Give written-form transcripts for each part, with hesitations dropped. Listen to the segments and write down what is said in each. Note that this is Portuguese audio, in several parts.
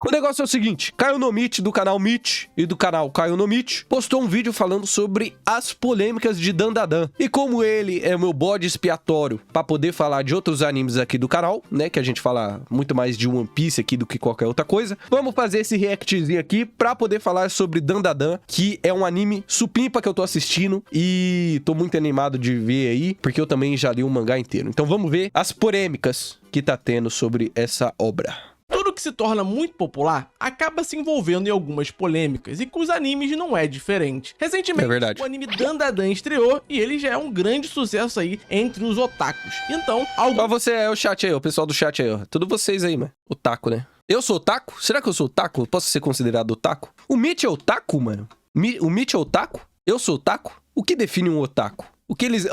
O negócio é o seguinte, Caio Nomite, do canal Meet e do canal Caio Nomite, postou um vídeo falando sobre as polêmicas de Dandadan. E como ele é o meu bode expiatório pra poder falar de outros animes aqui do canal, né, que a gente fala muito mais de One Piece aqui do que qualquer outra coisa, vamos fazer esse reactzinho aqui pra poder falar sobre Dandadan, que é um anime supimpa que eu tô assistindo e tô muito animado de ver aí, porque eu também já li o mangá inteiro. Então vamos ver as polêmicas que tá tendo sobre essa obra. Tudo que se torna muito popular acaba se envolvendo em algumas polêmicas, e com os animes não é diferente. Recentemente, o anime Dandadan estreou e ele já é um grande sucesso aí entre os otakus. Então, Ó, você é o chat aí, o pessoal do chat aí, ó. Tudo vocês aí, mano. Otaku, né? Eu sou otaku? Será que eu sou otaku? Posso ser considerado otaku? O Mitch é otaku, mano? O Mitch é otaku? Eu sou otaku? O que define um otaku?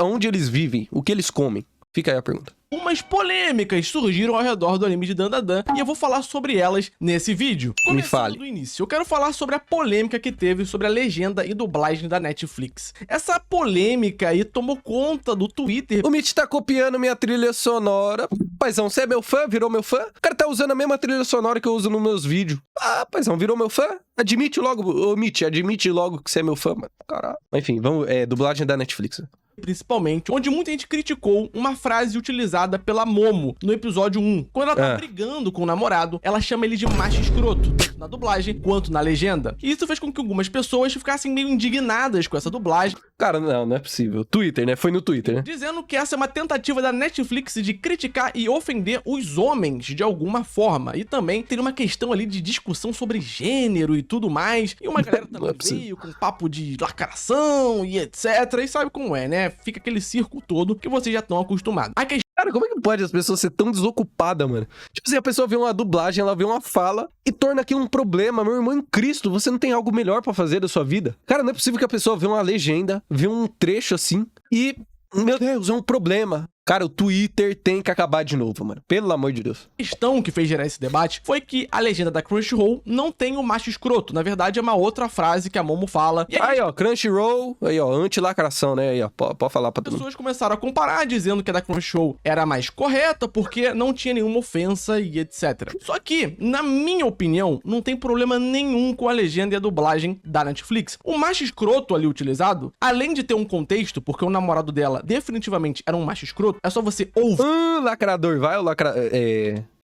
Onde eles vivem? O que eles comem? Fica aí a pergunta. Umas polêmicas surgiram ao redor do anime de Dandadan e eu vou falar sobre elas nesse vídeo. Me fale. Do início, eu quero falar sobre a polêmica que teve sobre a legenda e dublagem da Netflix. Essa polêmica aí tomou conta do Twitter. O Mitch tá copiando minha trilha sonora. Paizão, você é meu fã? Virou meu fã? O cara tá usando a mesma trilha sonora que eu uso nos meus vídeos. Ah, paizão, virou meu fã? Admite logo, ô Mitch, admite logo que você é meu fã, mano. Caralho. Enfim, vamos, dublagem da Netflix. Principalmente, onde muita gente criticou uma frase utilizada pela Momo no episódio 1. Quando ela tá brigando com o namorado, ela chama ele de macho escroto, tanto na dublagem quanto na legenda. E isso fez com que algumas pessoas ficassem meio indignadas com essa dublagem. Cara, não é possível. Twitter, né? Foi no Twitter, né? Dizendo que essa é uma tentativa da Netflix de criticar e ofender os homens de alguma forma. E também tem uma questão ali de discussão sobre gênero e tudo mais. E uma galera também veio com papo de lacração e etc. E sabe como é, né? Fica aquele circo todo que vocês já estão acostumados. Cara, como é que pode as pessoas ser tão desocupadas, mano? Tipo assim, a pessoa vê uma dublagem, ela vê uma fala e torna aquilo um problema. Meu irmão em Cristo, você não tem algo melhor pra fazer da sua vida? Cara, não é possível que a pessoa vê uma legenda, vê um trecho assim e... Meu Deus, é um problema. Cara, o Twitter tem que acabar de novo, mano. Pelo amor de Deus. A questão que fez gerar esse debate foi que a legenda da Crunchyroll não tem o macho escroto. Na verdade, é uma outra frase que a Momo fala. E aí, ó, Crunchyroll, aí, ó, anti-lacração, né? Aí, ó, pode falar pra todo mundo. As pessoas começaram a comparar, dizendo que a da Crunchyroll era mais correta porque não tinha nenhuma ofensa e etc. Só que, na minha opinião, não tem problema nenhum com a legenda e a dublagem da Netflix. O macho escroto ali utilizado, além de ter um contexto, porque o namorado dela definitivamente era um macho escroto, é só você ouvir. Lacrador, vai o lacra...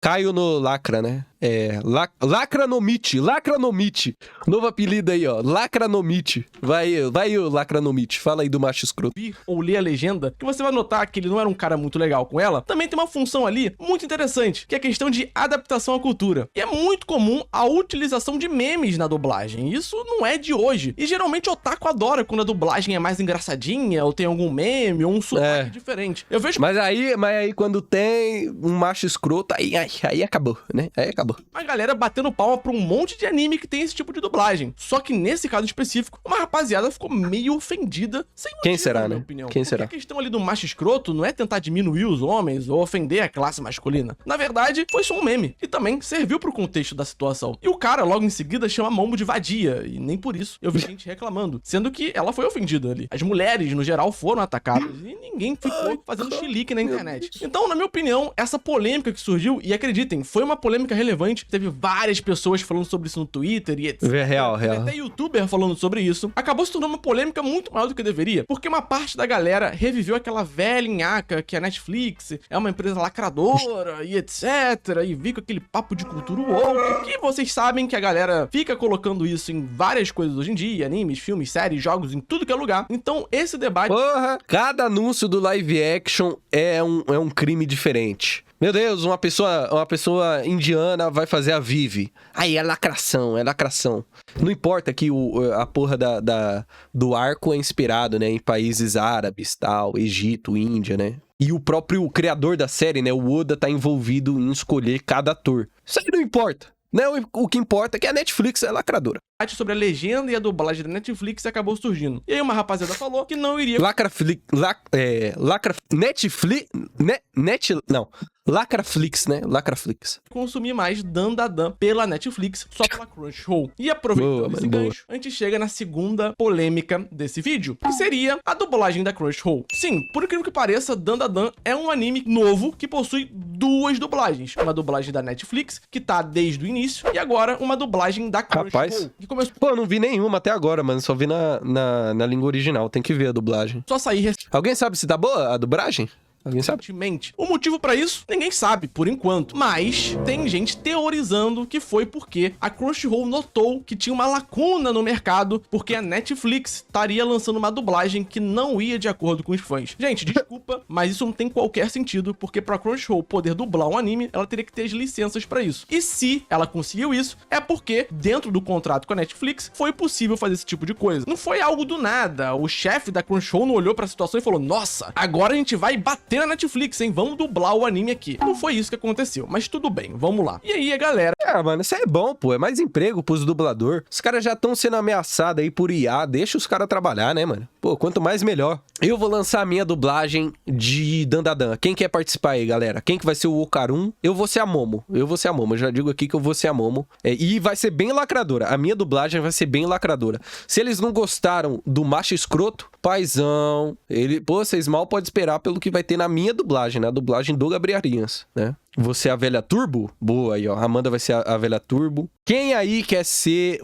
Caio no lacra, né? Lacranomite. Novo apelido aí, ó. Lacranomite. Vai o Lacranomite. Fala aí do macho escroto. Ou ler a legenda, que você vai notar que ele não era um cara muito legal com ela. Também tem uma função ali muito interessante, que é a questão de adaptação à cultura. E é muito comum a utilização de memes na dublagem. Isso não é de hoje. E geralmente o otaku adora quando a dublagem é mais engraçadinha, ou tem algum meme, ou um sotaque diferente. Eu vejo... Mas aí quando tem um macho escroto, aí acabou, né? Aí acabou. A galera batendo palma pra um monte de anime que tem esse tipo de dublagem. Só que nesse caso específico, uma rapaziada ficou meio ofendida. Sem motivo, quem será, na né? minha opinião. Quem será? A questão ali do macho escroto não é tentar diminuir os homens ou ofender a classe masculina. Na verdade, foi só um meme. E também serviu pro contexto da situação. E o cara, logo em seguida, chama a Momo de vadia. E nem por isso eu vi gente reclamando. Sendo que ela foi ofendida ali. As mulheres, no geral, foram atacadas. E ninguém ficou fazendo chilique na internet. Então, na minha opinião, essa polêmica que surgiu, e acreditem, foi uma polêmica relevante. Teve várias pessoas falando sobre isso no Twitter e etc. Real. Até youtuber falando sobre isso. Acabou se tornando uma polêmica muito maior do que deveria. Porque uma parte da galera reviveu aquela velhinhaca que a Netflix é uma empresa lacradora e etc. E vi com aquele papo de cultura woke. Que vocês sabem que a galera fica colocando isso em várias coisas hoje em dia. Animes, filmes, séries, jogos, em tudo que é lugar. Então, esse debate... Porra! Cada anúncio do live action é um crime diferente. Meu Deus, uma pessoa indiana vai fazer a Vivi. Aí é lacração. Não importa que a porra do arco é inspirado, né, em países árabes, tal, Egito, Índia, né? E o próprio criador da série, né, o Oda, tá envolvido em escolher cada ator. Isso aí não importa, né? O que importa é que a Netflix é lacradora. sobre a legenda e a dublagem da Netflix acabou surgindo. E aí uma rapaziada falou que não iria... Lacraflix, né? Lacraflix. consumir mais Dandadan pela Netflix, só pela Crunchyroll. E aproveitando esse gancho, a gente chega na segunda polêmica desse vídeo, que seria a dublagem da Crunchyroll. Sim, por incrível que pareça, Dandadan é um anime novo que possui duas dublagens. Uma dublagem da Netflix, que tá desde o início, e agora uma dublagem da Crunchyroll. Rapaz, que começou pô, eu não vi nenhuma até agora, mano. Só vi na língua original. Tem que ver a dublagem. só a sair Alguém sabe se tá boa a dublagem? Alguém sabe? recentemente. O motivo pra isso, ninguém sabe, por enquanto. Mas tem gente teorizando que foi porque a Crunchyroll notou que tinha uma lacuna no mercado, porque a Netflix estaria lançando uma dublagem que não ia de acordo com os fãs. Gente, desculpa, mas isso não tem qualquer sentido, porque pra Crunchyroll poder dublar um anime, ela teria que ter as licenças pra isso. E se ela conseguiu isso, é porque, dentro do contrato com a Netflix, foi possível fazer esse tipo de coisa. Não foi algo do nada. O chefe da Crunchyroll não olhou pra situação e falou: nossa, agora a gente vai bater na Netflix, hein? Vamos dublar o anime aqui. Não foi isso que aconteceu, mas tudo bem, vamos lá. E aí, a galera... Ah, mano, isso aí é bom, pô. É mais emprego pros dublador. Os caras já estão sendo ameaçados aí por IA. Deixa os caras trabalhar, né, mano? Pô, quanto mais, melhor. Eu vou lançar a minha dublagem de Dandadan. Quem quer participar aí, galera? Quem que vai ser o Okarun? Eu vou ser a Momo. Eu já digo aqui que eu vou ser a Momo. E vai ser bem lacradora. A minha dublagem vai ser bem lacradora. Se eles não gostaram do macho escroto, paizão, pô, vocês mal podem esperar pelo que vai ter na minha dublagem, na dublagem do Gabriel Arias, né? Você é a velha Turbo? Boa aí, ó. A Amanda vai ser a velha Turbo. Quem aí quer ser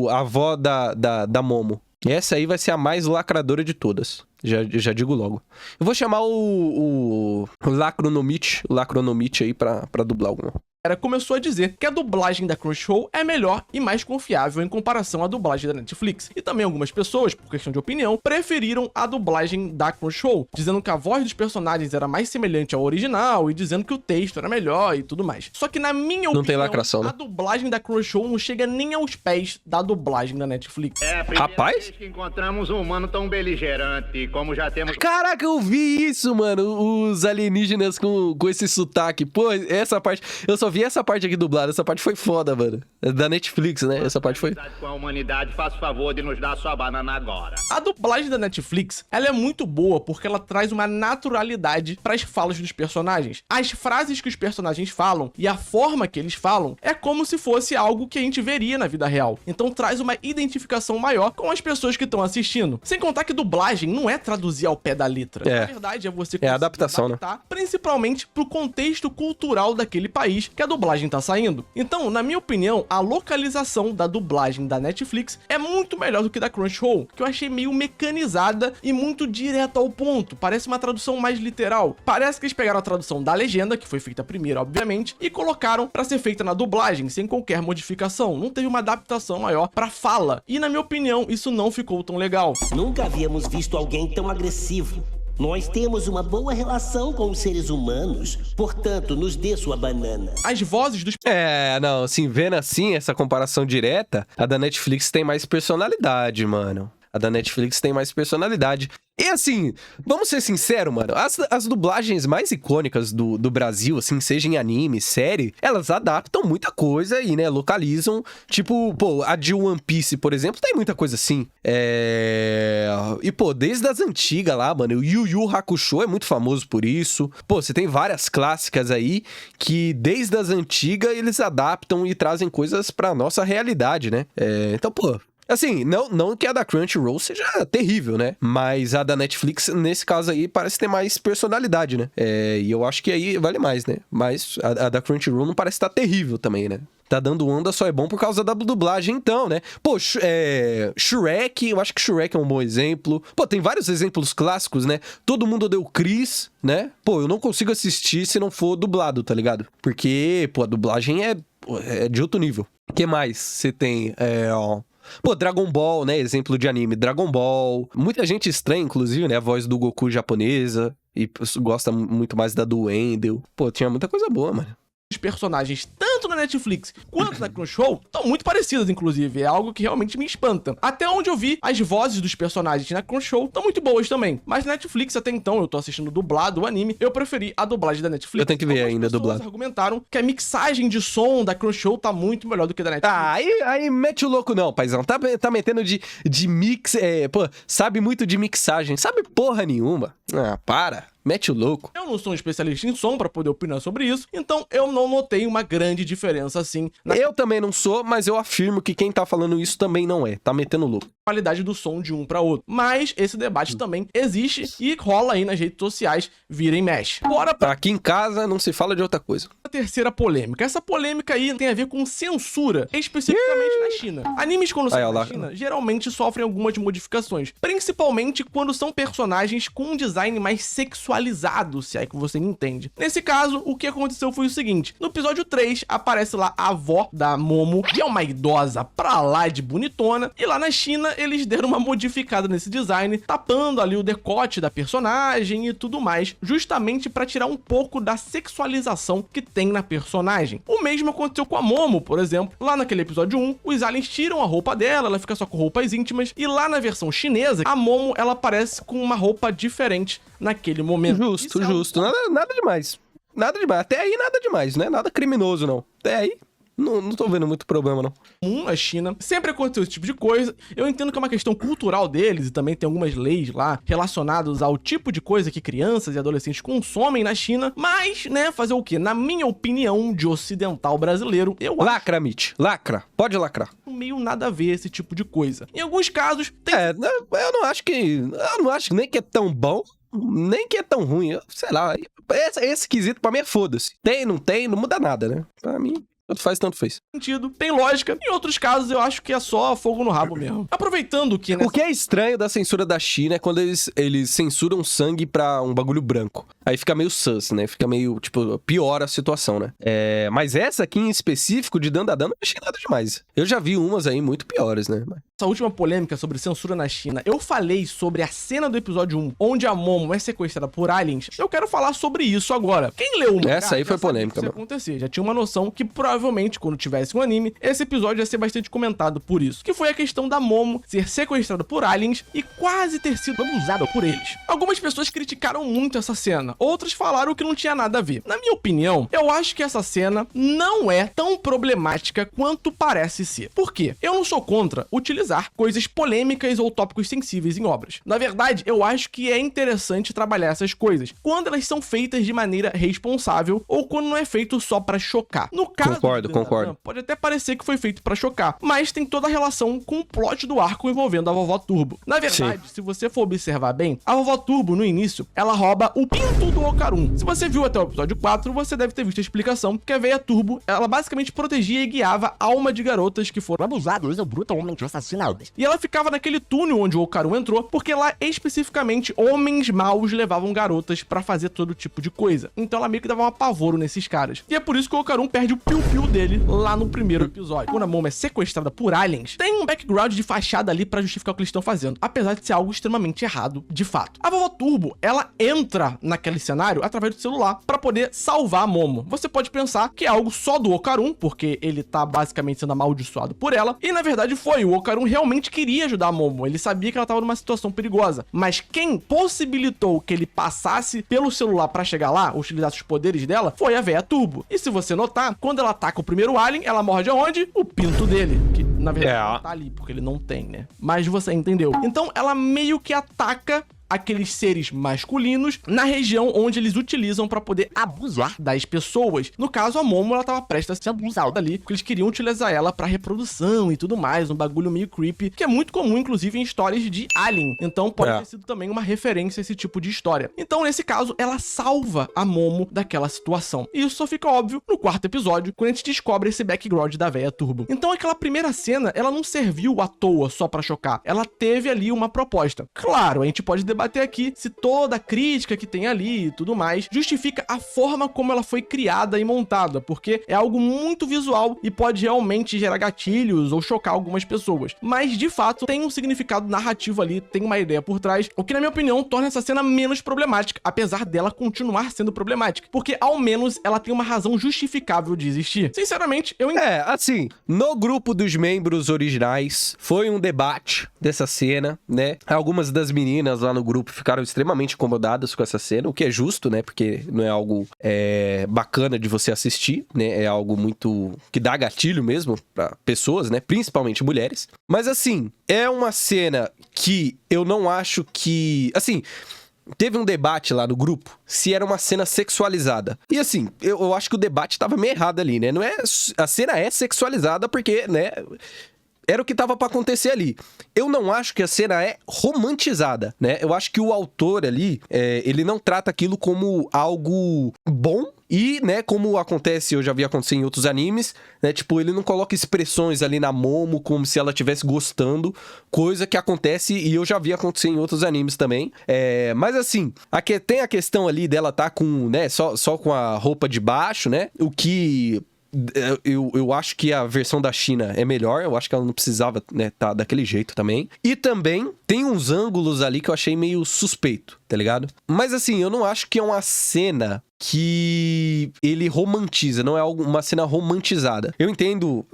a avó da Momo? Essa aí vai ser a mais lacradora de todas. Já digo logo. Eu vou chamar o Lacronomite aí pra dublar alguma. Começou a dizer que a dublagem da Crunchyroll é melhor e mais confiável em comparação à dublagem da Netflix. E também algumas pessoas, por questão de opinião, preferiram a dublagem da Crunchyroll, dizendo que a voz dos personagens era mais semelhante ao original e dizendo que o texto era melhor e tudo mais. Só que na minha opinião, tem lacração, né? A dublagem da Crunchyroll não chega nem aos pés da dublagem da Netflix. É a primeira Rapaz? vez que encontramos um humano tão beligerante como já temos... Caraca, eu vi isso, mano. Os alienígenas com esse sotaque. Pô, essa parte... Eu só vi essa parte aqui dublada. Essa parte foi foda, mano. Da Netflix, né? Essa parte foi... Com a humanidade, faça o favor de nos dar sua banana agora. A dublagem da Netflix, ela é muito boa porque ela traz uma naturalidade para as falas dos personagens. As frases que os personagens falam e a forma que eles falam é como se fosse algo que a gente veria na vida real. Então traz uma identificação maior com as pessoas que estão assistindo. Sem contar que dublagem não é traduzir ao pé da letra. É. Na verdade, é você É adaptação, adaptar, principalmente pro contexto cultural daquele país que a dublagem tá saindo. Então, na minha opinião, a localização da dublagem da Netflix é muito melhor do que da Crunchyroll, que eu achei meio mecanizada e muito direta ao ponto. Parece uma tradução mais literal. Parece que eles pegaram a tradução da legenda, que foi feita primeiro, obviamente, e colocaram pra ser feita na dublagem, sem qualquer modificação. Não teve uma adaptação maior pra fala. E, na minha opinião, isso não ficou tão legal. Nunca havíamos visto alguém tão agressivo. Nós temos uma boa relação com os seres humanos, portanto, nos dê sua banana. As vozes dos... Não, assim, vendo assim, essa comparação direta, a da Netflix tem mais personalidade, mano. A da Netflix tem mais personalidade. E assim, vamos ser sinceros, mano, as dublagens mais icônicas do Brasil, assim, seja em anime, série, elas adaptam muita coisa aí, né, localizam, tipo, pô, a de One Piece, por exemplo, tem muita coisa assim. E, pô, desde as antigas lá, mano, o Yu Yu Hakusho é muito famoso por isso. Pô, você tem várias clássicas aí que, desde as antigas, eles adaptam e trazem coisas pra nossa realidade, né? Então, pô... Assim, não que a da Crunchyroll seja terrível, né? Mas a da Netflix, nesse caso aí, parece ter mais personalidade, né? E eu acho que aí vale mais, né? Mas a da Crunchyroll não parece estar terrível também, né? Tá dando onda, só é bom por causa da dublagem, então, né? Pô, Shrek, eu acho que Shrek é um bom exemplo. Pô, tem vários exemplos clássicos, né? Todo Mundo Odeia o Chris, né? Pô, eu não consigo assistir se não for dublado, tá ligado? Porque, pô, a dublagem é de outro nível. O que mais você tem? Pô, Dragon Ball, né? Exemplo de anime. Dragon Ball. Muita gente estranha, inclusive, né? A voz do Goku japonesa. E gosta muito mais da do Wendell. Pô, tinha muita coisa boa, mano. Os personagens, tanto na Netflix quanto na Crunchyroll, estão muito parecidas, inclusive. É algo que realmente me espanta. Até onde eu vi, as vozes dos personagens na Crunchyroll estão muito boas também. Mas na Netflix, até então, eu tô assistindo dublado o anime, eu preferi a dublagem da Netflix. Eu tenho que ver ainda pessoas dublado. argumentaram que a mixagem de som da Crunchyroll tá muito melhor do que da Netflix. Ah, aí mete o louco não, paizão. Tá metendo de mix, pô, sabe muito de mixagem. Sabe porra nenhuma. Ah, para. Mete o louco. Eu não sou um especialista em som pra poder opinar sobre isso, então eu não notei uma grande diferença assim na Eu também não sou, mas eu afirmo que quem tá falando isso também não é. Tá metendo louco. qualidade do som de um pra outro. Mas esse debate também existe e rola aí nas redes sociais, vira e mexe. Bora pra Aqui em casa não se fala de outra coisa. terceira polêmica. Essa polêmica aí tem a ver com censura, especificamente na China. Animes quando saem Aí, ó na lá. China, geralmente sofrem algumas modificações, principalmente quando são personagens com um design mais sexualizado, se é que você me entende. Nesse caso, o que aconteceu foi o seguinte: no episódio 3, aparece lá a avó da Momo, que é uma idosa pra lá de bonitona, e lá na China eles deram uma modificada nesse design, tapando ali o decote da personagem e tudo mais, justamente pra tirar um pouco da sexualização que tem na personagem. O mesmo aconteceu com a Momo, por exemplo. Lá naquele episódio 1, os aliens tiram a roupa dela, ela fica só com roupas íntimas, e lá na versão chinesa, a Momo, ela aparece com uma roupa diferente naquele momento. Justo, Isso é algo justo. Nada demais. Nada demais. Até aí nada demais, né? Nada criminoso, não. Até aí, não tô vendo muito problema, não. comum na China. Sempre aconteceu esse tipo de coisa. Eu entendo que é uma questão cultural deles e também tem algumas leis lá relacionadas ao tipo de coisa que crianças e adolescentes consomem na China. Mas, né, fazer o quê? Na minha opinião de ocidental brasileiro, eu Lacra, Mitch. Lacra. Pode lacrar. acho meio nada a ver esse tipo de coisa. Em alguns casos, tem Eu não acho nem que é tão bom, nem que é tão ruim. Sei lá. Esse quesito pra mim é foda-se. Tem, não muda nada, né? Pra mim, tanto fez. sentido, tem lógica. Em outros casos, eu acho que é só fogo no rabo mesmo. Aproveitando que O que é estranho da censura da China é quando eles censuram sangue pra um bagulho branco. Aí fica meio sus, né? Fica meio, tipo, piora a situação, né? Mas essa aqui em específico de Dandadan não achei nada demais. Eu já vi umas aí muito piores, né? essa última polêmica sobre censura na China, eu falei sobre a cena do episódio 1, onde a Momo é sequestrada por aliens. Eu quero falar sobre isso agora. Quem leu o mangá Essa aí já foi sabia polêmica, que isso ia mano. acontecer. Já tinha uma noção que provavelmente, quando tivesse um anime, esse episódio ia ser bastante comentado por isso. Que foi a questão da Momo ser sequestrada por aliens e quase ter sido abusada por eles. Algumas pessoas criticaram muito essa cena, outras falaram que não tinha nada a ver. Na minha opinião, eu acho que essa cena não é tão problemática quanto parece ser. Por quê? Eu não sou contra utilizar coisas polêmicas ou tópicos sensíveis em obras. Na verdade, eu acho que é interessante trabalhar essas coisas quando elas são feitas de maneira responsável ou quando não é feito só pra chocar. No caso Concordo, de concordo. pode até parecer que foi feito pra chocar, mas tem toda a relação com o plot do arco envolvendo a Vovó Turbo. Na verdade, se você for observar bem, a Vovó Turbo, no início, ela rouba o pinto do Okarun. Se você viu até o episódio 4, você deve ter visto a explicação que a Veia Turbo, ela basicamente protegia e guiava a alma de garotas que foram abusados ou brutalmente assassinados. e ela ficava naquele túnel onde o Okarun entrou, porque lá, especificamente, homens maus levavam garotas pra fazer todo tipo de coisa. Então ela meio que dava um apavoro nesses caras. E é por isso que o Okarun perde o piu-piu dele lá no primeiro episódio. Quando a Momo é sequestrada por aliens, tem um background de fachada ali pra justificar o que eles estão fazendo, apesar de ser algo extremamente errado, de fato. A Vovó Turbo, ela entra naquele cenário através do celular pra poder salvar a Momo. Você pode pensar que é algo só do Okarun, porque ele tá basicamente sendo amaldiçoado por ela, e na verdade foi, o Okarun realmente queria ajudar a Momo, ele sabia que ela tava numa situação perigosa, mas quem possibilitou que ele passasse pelo celular pra chegar lá, utilizasse os poderes dela, foi a Veia Turbo. E se você notar, quando ela ataca o primeiro alien, ela morde aonde? O pinto dele, que na verdade não tá ali, porque ele não tem, né? Mas você entendeu. Então ela meio que ataca aqueles seres masculinos na região onde eles utilizam pra poder abusar das pessoas. No caso, a Momo, ela tava prestes a ser abusada ali, porque eles queriam utilizar ela pra reprodução e tudo mais, um bagulho meio creepy, que é muito comum, inclusive, em histórias de Alien. Então, pode ter sido também uma referência a esse tipo de história. Então, nesse caso, ela salva a Momo daquela situação. E isso só fica óbvio no quarto episódio, quando a gente descobre esse background da Veia Turbo. Então, aquela primeira cena, ela não serviu à toa só pra chocar. Ela teve ali uma proposta. Claro, a gente pode debater debater aqui se toda a crítica que tem ali e tudo mais justifica a forma como ela foi criada e montada, porque é algo muito visual e pode realmente gerar gatilhos ou chocar algumas pessoas. Mas, de fato, tem um significado narrativo ali, tem uma ideia por trás, o que, na minha opinião, torna essa cena menos problemática, apesar dela continuar sendo problemática, porque, ao menos, ela tem uma razão justificável de existir. Sinceramente, eu entendo. Assim, no grupo dos membros originais, foi um debate dessa cena, né? Algumas das meninas lá no grupo ficaram extremamente incomodadas com essa cena, o que é justo, né? Porque não é algo bacana de você assistir, né? É algo muito... que dá gatilho mesmo pra pessoas, né? Principalmente mulheres. Mas, assim, é uma cena que eu não acho que... Assim... Teve um debate lá no grupo se era uma cena sexualizada. E assim, eu acho que o debate tava meio errado ali, né? Não é, a cena é sexualizada porque, né, era o que tava pra acontecer ali. Eu não acho que a cena é romantizada, né? Eu acho que o autor ali, ele não trata aquilo como algo bom. E, né, como acontece, eu já vi acontecer em outros animes, né, tipo, ele não coloca expressões ali na Momo como se ela estivesse gostando, coisa que acontece e eu já vi acontecer em outros animes também. Mas assim, tem a questão ali dela tá com, né, só com a roupa de baixo, né, o que... Eu acho que a versão da China é melhor. Eu acho que ela não precisava, né, tá daquele jeito também. E também tem uns ângulos ali que eu achei meio suspeito, tá ligado? Mas assim, eu não acho que é uma cena que ele romantiza, não é uma cena romantizada. Eu entendo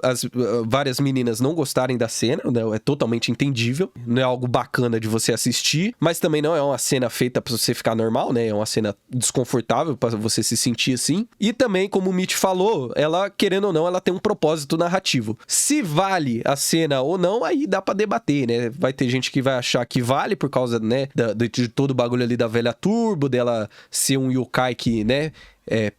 várias meninas não gostarem da cena, né? É totalmente entendível, não é algo bacana de você assistir, mas também não é uma cena feita pra você ficar normal, né? É uma cena desconfortável pra você se sentir assim. E também, como o Mitch falou, ela, querendo ou não, ela tem um propósito narrativo. Se vale a cena ou não, aí dá pra debater, né? Vai ter gente que vai achar que vale por causa, né, de todo o bagulho ali da velha Turbo, dela ser um yokai que, né,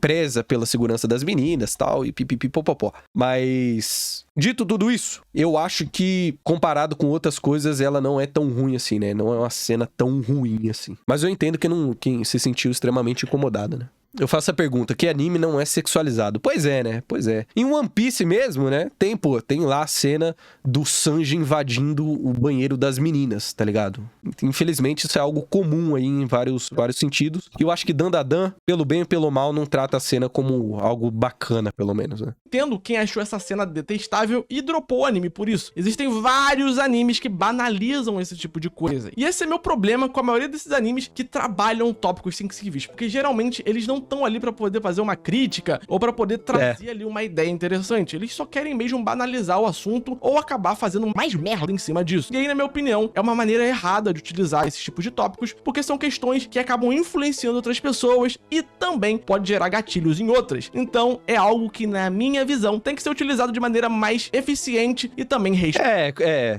preza pela segurança das meninas, tal, e pipipipopopó. Mas, dito tudo isso, eu acho que, comparado com outras coisas, ela não é tão ruim assim, né? Não é uma cena tão ruim assim. Mas eu entendo quem se sentiu extremamente incomodada, né? Eu faço a pergunta, que anime não é sexualizado? Pois é, né? Pois é. Em One Piece mesmo, né? Tem lá a cena do Sanji invadindo o banheiro das meninas, tá ligado? Infelizmente, isso é algo comum aí em vários sentidos. E eu acho que Dandadan, pelo bem e pelo mal, não trata a cena como algo bacana, pelo menos, né? Entendo quem achou essa cena detestável e dropou o anime por isso. Existem vários animes que banalizam esse tipo de coisa. E esse é meu problema com a maioria desses animes que trabalham tópicos sensíveis, porque geralmente eles não estão ali pra poder fazer uma crítica ou pra poder trazer ali uma ideia interessante. Eles só querem mesmo banalizar o assunto ou acabar fazendo mais merda em cima disso. E aí, na minha opinião, é uma maneira errada de utilizar esses tipos de tópicos, porque são questões que acabam influenciando outras pessoas e também pode gerar gatilhos em outras. Então, é algo que, na minha visão, tem que ser utilizado de maneira mais eficiente e também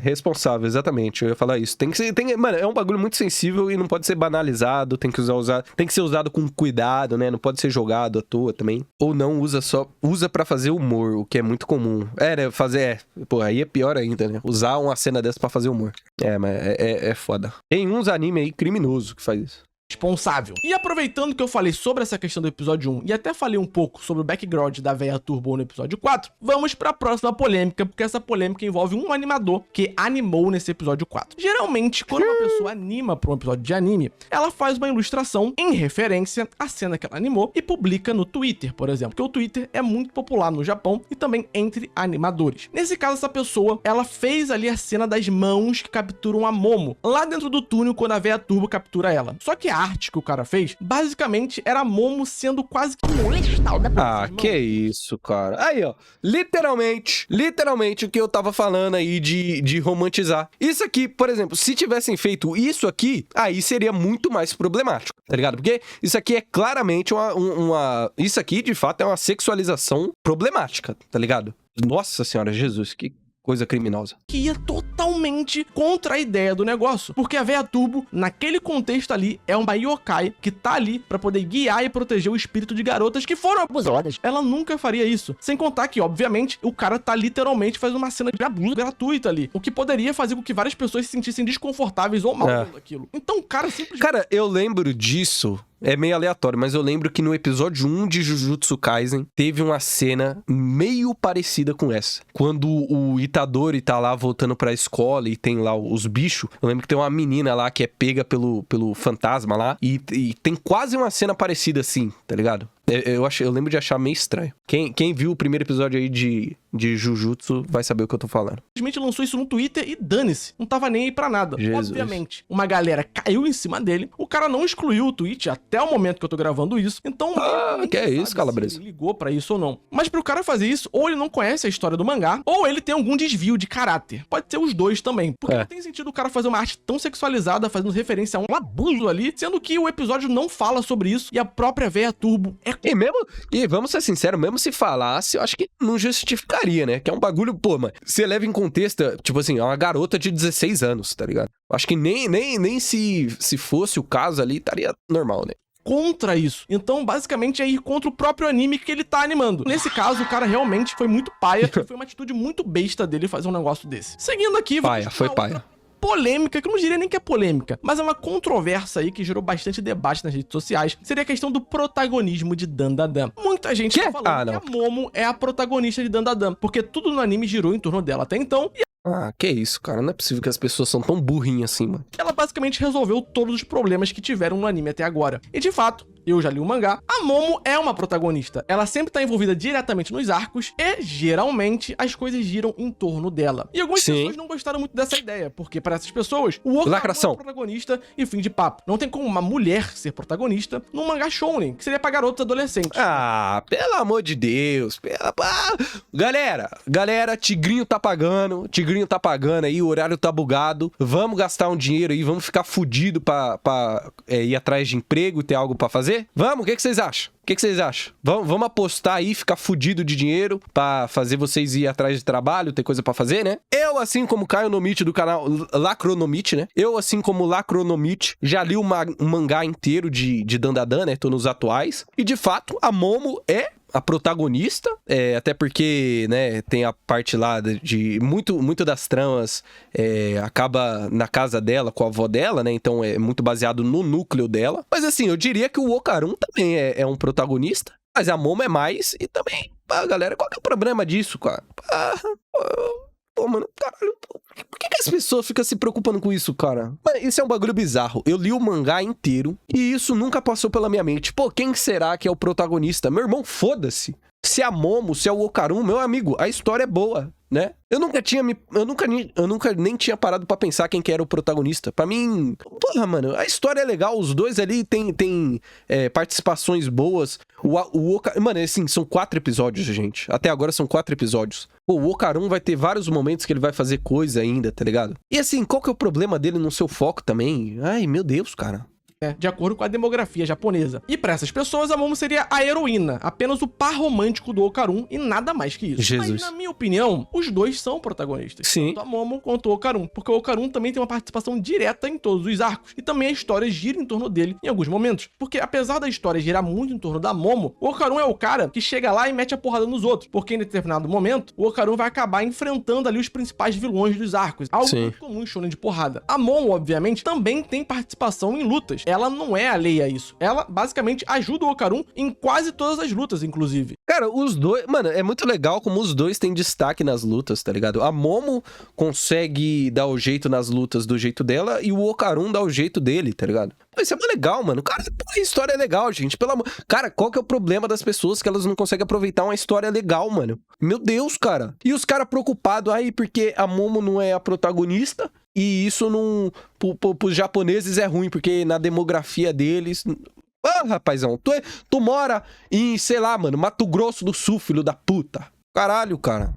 responsável, exatamente. Eu ia falar isso. Mano, é um bagulho muito sensível e não pode ser banalizado, tem que ser usado com cuidado, né? Não pode ser jogado à toa também. Ou não, usa pra fazer humor, o que é muito comum. Pô, aí é pior ainda, né? Usar uma cena dessa pra fazer humor. Mas é foda. Tem uns anime aí criminoso que faz isso. Responsável. E aproveitando que eu falei sobre essa questão do episódio 1 e até falei um pouco sobre o background da véia Turbo no episódio 4, vamos pra próxima polêmica, porque essa polêmica envolve um animador que animou nesse episódio 4. Geralmente, quando uma pessoa anima pra um episódio de anime, ela faz uma ilustração em referência à cena que ela animou e publica no Twitter, por exemplo, porque o Twitter é muito popular no Japão e também entre animadores. Nesse caso, essa pessoa, ela fez ali a cena das mãos que capturam a Momo, lá dentro do túnel quando a véia Turbo captura ela. Só que a arte que o cara fez, basicamente, era a Momo sendo quase que que isso, cara. Aí, ó, literalmente o que eu tava falando aí de romantizar. Isso aqui, por exemplo, se tivessem feito isso aqui, aí seria muito mais problemático, tá ligado? Porque isso aqui é claramente isso aqui, de fato, é uma sexualização problemática, tá ligado? Nossa senhora, Jesus, que coisa criminosa. Que ia totalmente contra a ideia do negócio. Porque a véia Turbo, naquele contexto ali, é uma yokai que tá ali pra poder guiar e proteger o espírito de garotas que foram abusadas. Ela nunca faria isso. Sem contar que, obviamente, o cara tá literalmente fazendo uma cena de abuso gratuita ali. O que poderia fazer com que várias pessoas se sentissem desconfortáveis ou mal vendo aquilo. Então o cara simplesmente... Cara, eu lembro disso... É meio aleatório, mas eu lembro que no episódio 1 de Jujutsu Kaisen teve uma cena meio parecida com essa. Quando o Itadori tá lá voltando pra escola e tem lá os bichos. Eu lembro que tem uma menina lá que é pega pelo fantasma lá. E tem quase uma cena parecida assim, tá ligado? Eu lembro de achar meio estranho. Quem viu o primeiro episódio aí de Jujutsu vai saber o que eu tô falando. Simplesmente lançou isso no Twitter e dane-se. Não tava nem aí pra nada. Jesus. Obviamente, uma galera caiu em cima dele. O cara não excluiu o tweet até o momento que eu tô gravando isso. Então, que é sabe isso, Calabresa? se ele ligou pra isso ou não. Mas pro cara fazer isso, ou ele não conhece a história do mangá, ou ele tem algum desvio de caráter. Pode ser os dois também. Porque não tem sentido o cara fazer uma arte tão sexualizada, fazendo referência a um abuso ali, sendo que o episódio não fala sobre isso e a própria Véia Turbo é... E vamos ser sinceros, mesmo se falasse, eu acho que não justificaria, né? Que é um bagulho, pô, mano, você leva em contexto, tipo assim, é uma garota de 16 anos, tá ligado? Acho que nem se fosse o caso ali, estaria normal, né? Contra isso. Então, basicamente, é ir contra o próprio anime que ele tá animando. Nesse caso, o cara realmente foi muito paia e foi uma atitude muito besta dele fazer um negócio desse. Seguindo aqui, Foi paia. Polêmica, que eu não diria nem que é polêmica, mas é uma controvérsia aí que gerou bastante debate nas redes sociais, seria a questão do protagonismo de Dandadan. Muita gente tá falando que a Momo é a protagonista de Dandadan, porque tudo no anime girou em torno dela até então, e que isso, cara, não é possível que as pessoas são tão burrinhas assim, mano. ela basicamente resolveu todos os problemas que tiveram no anime até agora. E de fato, eu já li o mangá, a Momo é uma protagonista. Ela sempre tá envolvida diretamente nos arcos e, geralmente, as coisas giram em torno dela. E algumas pessoas não gostaram muito dessa ideia, porque para essas pessoas, o Okaru é o protagonista e fim de papo. Não tem como uma mulher ser protagonista num mangá shounen, que seria pra garotos adolescentes. Pelo amor de Deus. Galera, Tigrinho tá pagando aí, o horário tá bugado. Vamos gastar um dinheiro aí, vamos ficar fudido pra ir atrás de emprego e ter algo pra fazer? Vamos, o que vocês acham? O que vocês acham? Vamos apostar aí, ficar fudido de dinheiro pra fazer vocês ir atrás de trabalho, ter coisa pra fazer, né? Eu, assim como Caio Nomite do canal Lacronomite, né? Eu, assim como Lacronomite, já li um mangá inteiro de Dandadan, né? Tô nos atuais. E, de fato, a Momo é a protagonista, até porque, né, tem a parte lá de muito das tramas acaba na casa dela, com a avó dela, né, então é muito baseado no núcleo dela. Mas assim, eu diria que o Okarum também é um protagonista, mas a Momo é mais, e também, galera, qual que é o problema disso, cara? Pô, mano, caralho, por que as pessoas ficam se preocupando com isso, cara? Mas isso é um bagulho bizarro. Eu li o mangá inteiro e isso nunca passou pela minha mente. Pô, quem será que é o protagonista? Meu irmão, foda-se. Se é a Momo, se é o Okarum, meu amigo, a história é boa, né? Eu nunca nem tinha parado pra pensar quem que era o protagonista. Pra mim, porra, mano, a história é legal, os dois ali tem participações boas. Mano, assim, são 4 episódios, gente. Até agora são 4 episódios. Pô, o Okarum vai ter vários momentos que ele vai fazer coisa ainda, tá ligado? E assim, qual que é o problema dele no seu foco também? Ai, meu Deus, cara. De acordo com a demografia japonesa. E pra essas pessoas, a Momo seria a heroína, apenas o par romântico do Okarum e nada mais que isso. Jesus. Mas, na minha opinião, os dois são protagonistas. Sim. Tanto a Momo quanto o Okarum, porque o Okarum também tem uma participação direta em todos os arcos, e também a história gira em torno dele em alguns momentos. Porque apesar da história girar muito em torno da Momo, o Okarum é o cara que chega lá e mete a porrada nos outros, porque em determinado momento, o Okarum vai acabar enfrentando ali os principais vilões dos arcos, algo muito comum em shonen de porrada. A Momo, obviamente, também tem participação em lutas. Ela não é alheia a isso. Ela, basicamente, ajuda o Okarum em quase todas as lutas, inclusive. Cara, os dois... Mano, é muito legal como os dois têm destaque nas lutas, tá ligado? A Momo consegue dar o jeito nas lutas do jeito dela e o Okarum dá o jeito dele, tá ligado? Isso é muito legal, mano. Cara, a história é legal, gente. Pelo amor... Cara, qual que é o problema das pessoas que elas não conseguem aproveitar uma história legal, mano? Meu Deus, cara. E os caras preocupados aí porque a Momo não é a protagonista e isso não... Pros japoneses é ruim, porque na demografia deles... rapazão, tu mora em, sei lá, mano, Mato Grosso do Sul, filho da puta. Caralho, cara.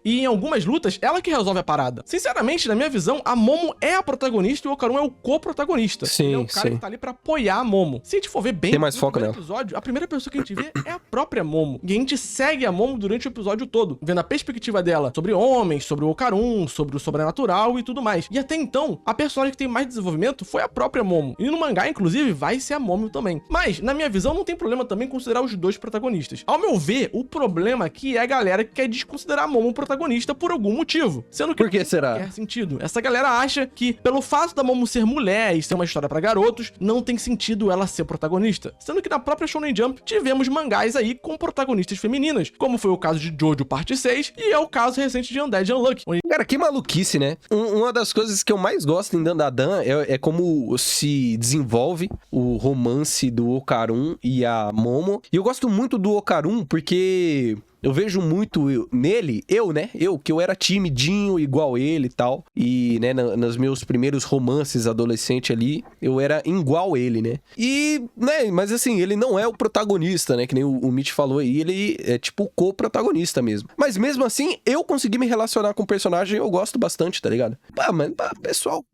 E em algumas lutas, ela que resolve a parada. Sinceramente, na minha visão, a Momo é a protagonista e o Okarum é o co-protagonista. Sim, ele é o cara que tá ali pra apoiar a Momo. Se a gente for ver bem, tem mais foco nela. Episódio, a primeira pessoa que a gente vê é a própria Momo. E a gente segue a Momo durante o episódio todo, vendo a perspectiva dela sobre homens, sobre o Okarum, sobre o sobrenatural e tudo mais. E até então, a personagem que tem mais desenvolvimento foi a própria Momo. E no mangá, inclusive, vai ser a Momo também. Mas, na minha visão, não tem problema também considerar os dois protagonistas. Ao meu ver, o problema aqui é a galera que quer desconsiderar a Momo protagonista por algum motivo. Sendo que Por que não tem será? qualquer sentido. Essa galera acha que, pelo fato da Momo ser mulher e ser uma história pra garotos, não tem sentido ela ser protagonista. Sendo que na própria Shonen Jump tivemos mangás aí com protagonistas femininas, como foi o caso de Jojo Parte 6 e é o caso recente de Undead Unluck, onde Cara, que maluquice, né? Uma das coisas que eu mais gosto em Dandadan é como se desenvolve o romance do Okarun e a Momo. E eu gosto muito do Okarun porque eu vejo muito nele, que eu era timidinho igual ele e tal. E, né, nos meus primeiros romances adolescente ali, eu era igual ele, né? E, né, mas assim, ele não é o protagonista, né? Que nem o Mitch falou aí, ele é tipo o co-protagonista mesmo. Mas mesmo assim, eu consegui me relacionar com o personagem e eu gosto bastante, tá ligado? Pessoal,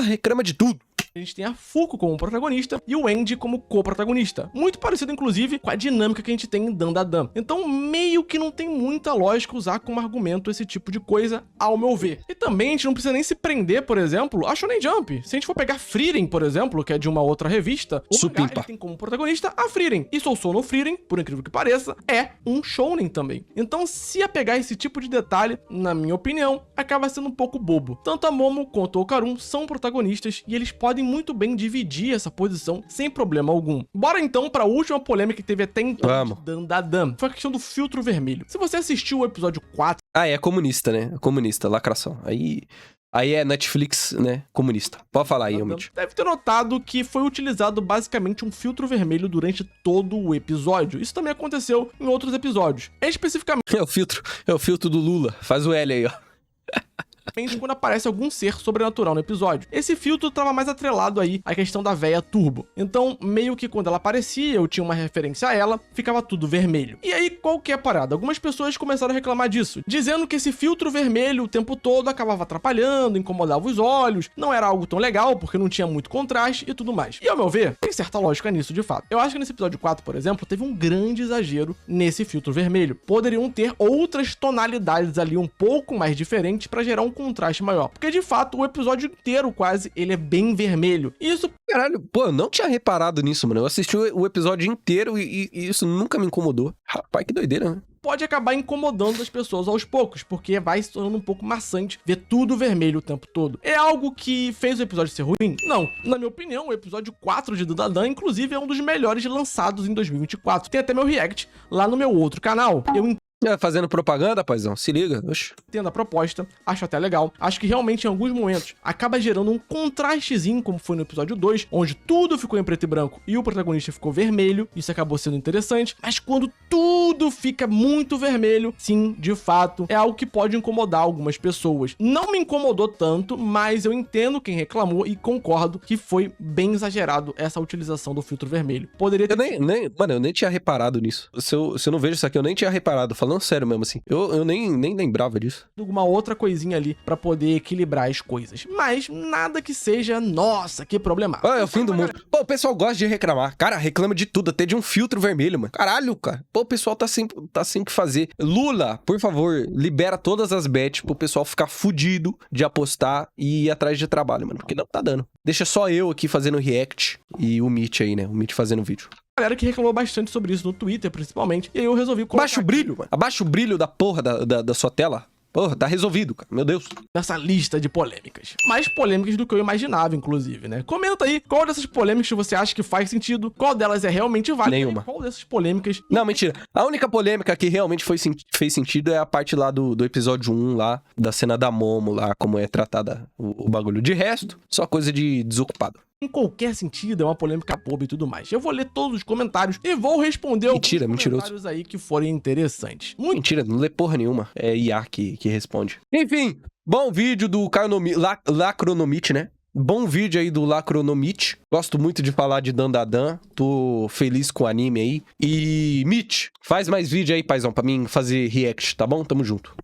reclama de tudo. a gente tem a Fuko como protagonista e o Andy como co-protagonista. Muito parecido, inclusive, com a dinâmica que a gente tem em Dandadan. Então, meio que não tem muita lógica usar como argumento esse tipo de coisa, ao meu ver. E também a gente não precisa nem se prender, por exemplo, a Shonen Jump. Se a gente for pegar Frieren, por exemplo, que é de uma outra revista, o mangá ele tem como protagonista a Frieren. E Sousou no Frieren, por incrível que pareça, é um shounen também. Então, se apegar esse tipo de detalhe, na minha opinião, acaba sendo um pouco bobo. Tanto a Momo quanto o Okarun são protagonistas e eles podem muito bem dividir essa posição sem problema algum. Bora então para a última polêmica que teve até então de Dandadan. Foi a questão do filtro vermelho. Se você assistiu o episódio 4... Ah, é comunista, né? Comunista, lacração. Aí é Netflix, né? Comunista. Pode falar aí, realmente. Deve ter notado que foi utilizado basicamente um filtro vermelho durante todo o episódio. Isso também aconteceu em outros episódios. Especificamente É o filtro do Lula. Faz o L aí, ó. quando aparece algum ser sobrenatural no episódio. Esse filtro estava mais atrelado aí à questão da véia Turbo. Então, meio que quando ela aparecia, eu tinha uma referência a ela, ficava tudo vermelho. E aí, qual que é a parada? Algumas pessoas começaram a reclamar disso, dizendo que esse filtro vermelho o tempo todo acabava atrapalhando, incomodava os olhos, não era algo tão legal, porque não tinha muito contraste e tudo mais. E ao meu ver, tem certa lógica nisso, de fato. Eu acho que nesse episódio 4, por exemplo, teve um grande exagero nesse filtro vermelho. Poderiam ter outras tonalidades ali um pouco mais diferentes para gerar um contraste maior. Porque, de fato, o episódio inteiro, quase, ele é bem vermelho. E isso... Caralho, pô, eu não tinha reparado nisso, mano. Eu assisti o episódio inteiro e isso nunca me incomodou. Rapaz, que doideira, né? Pode acabar incomodando as pessoas aos poucos, porque vai se tornando um pouco maçante ver tudo vermelho o tempo todo. É algo que fez o episódio ser ruim? Não. Na minha opinião, o episódio 4 de Dandadan, inclusive, é um dos melhores lançados em 2024. Tem até meu react lá no meu outro canal. Eu fazendo propaganda, paizão, se liga. Oxi. entendo a proposta, acho até legal. Acho que realmente em alguns momentos acaba gerando um contrastezinho, como foi no episódio 2, onde tudo ficou em preto e branco e o protagonista ficou vermelho. Isso acabou sendo interessante. Mas quando tudo fica muito vermelho, sim, de fato, é algo que pode incomodar algumas pessoas. Não me incomodou tanto, mas eu entendo quem reclamou e concordo que foi bem exagerado essa utilização do filtro vermelho. Poderia ter... Mano, eu nem tinha reparado nisso. Se eu não vejo isso aqui, eu nem tinha reparado. Falando sério mesmo, assim. Eu nem lembrava disso. alguma outra coisinha ali pra poder equilibrar as coisas. Mas nada que seja, nossa, que problemático. É o fim do mundo. Pô, o pessoal gosta de reclamar. Cara, reclama de tudo, até de um filtro vermelho, mano. Caralho, cara. Pô, o pessoal tá sem o que fazer. Lula, por favor, libera todas as bets pro pessoal ficar fudido de apostar e ir atrás de trabalho, mano. Porque não tá dando. Deixa só eu aqui fazendo react e o Mitch aí, né? O Mitch fazendo vídeo. Galera que reclamou bastante sobre isso no Twitter, principalmente. E aí eu resolvi colocar Abaixa o brilho, mano. Abaixa o brilho da porra da sua tela. Porra, tá resolvido, cara. Meu Deus. nessa lista de polêmicas. Mais polêmicas do que eu imaginava, inclusive, né? Comenta aí qual dessas polêmicas você acha que faz sentido, qual delas é realmente válida. Nenhuma. E qual dessas polêmicas... Não, mentira. A única polêmica que realmente fez sentido é a parte lá do episódio 1 lá, da cena da Momo lá, como é tratada o bagulho. De resto, só coisa de desocupado. Em qualquer sentido, é uma polêmica boba e tudo mais. Eu vou ler todos os comentários e vou responder alguns comentários aí que forem interessantes. Mentira, não lê porra nenhuma. É IA que responde. Enfim, bom vídeo do Lacronomite, né? Bom vídeo aí do Lacronomite. Gosto muito de falar de Dandadan. Tô feliz com o anime aí. E, Mitch, faz mais vídeo aí, paizão, pra mim fazer react, tá bom? Tamo junto.